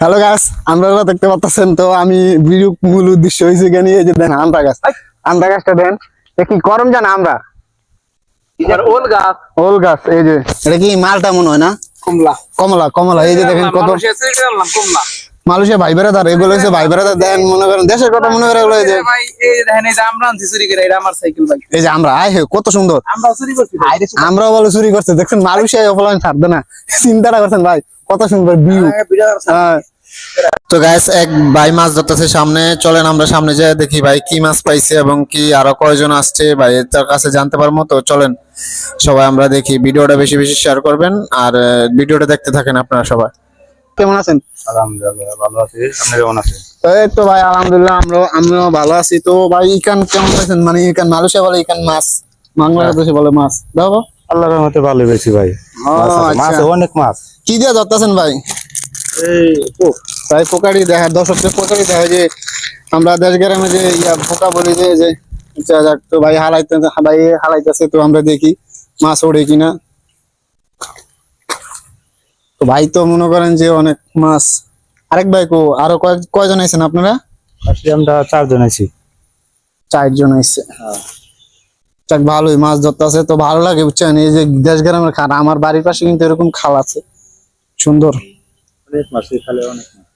Hello গাছ, আপনারা দেখতে পাচ্ছেন তো আমি ভিডিও মূল উদ্দেশ্য হয়েছে এখানে এই যে দেন আমড়া গাছ। আমড়া গাছটা দেন কি গরম জানা আমরা ওল গাছ এই যে এটা কি মালটা মনে হয় না কমলা কমলা কমলা এই যে দেখেন কত মালয়েশিয়া ভাই বেড়াদার এগুলো হচ্ছে ভাই বেড়াদার দেন মনে করেন দেশের কথা মনে করে এগুলো এই যে ভাই এই দেখেন এই যে আমরা আনছি চুরি করে এটা আমার সাইকেল ভাই এই যে আমরা আয় হে কত সুন্দর আমরা চুরি করছি আমরাও বলে চুরি করছে দেখছেন মালয়েশিয়া অফলাইন ছাড়বে না চিন্তাটা করছেন ভাই কত সুন্দর ভিউ। তো গাইস এক ভাই মাছ ধরতেছে সামনে, চলেন আমরা সামনে যাই দেখি ভাই কি মাছ পাইছে এবং কি আরো কয়জন আসছে ভাই তার কাছে জানতে পারবো। তো চলেন সবাই আমরা দেখি, ভিডিওটা বেশি বেশি শেয়ার করবেন আর ভিডিওটা দেখতে থাকেন আপনারা সবাই। কেমন আছেন? আলহামদুলিল্লাহ ভালো আছি, আপনি কেমন আছেন? এই তো ভাই আলহামদুলিল্লাহ আমিও ভালো আছি। তো ভাই ইকান কেমন পাইছেন? মানে ইকান মালয়েশিয়া বলে ইকান মাছ, বাংলাদেশে বলে মাছ দাও। আল্লাহর রহমতে ভালো পেয়েছি ভাই। মাছ অনেক মাছ। কি দিয়ে ধরতেছেন ভাই? এই তাই পোকারি দেখা দর্শকদের পোকারি দেখা যে আমরা দেশ গ্রামে যে পোকা বলি যে যাক তো ভাই হালাইতেছে তো আমরা দেখি মাছ ওড়ে কিনা। তো ভাই তো মনে করেন যে অনেক মাছ। আরেক ভাই কো আরো কয়জন আছেন আপনারা? আজকে আমরা 4 জন আছি। 4 জন আইছে। যাক ভালোই মাছ ধরতেছে তো ভালো লাগে বুঝছেন। এই যে দেশ গ্রামের খাল, আমার বাড়ির পাশে কিন্তু এরকম খাল আছে সুন্দর। অনেক মাছ খালে অনেক মাছ।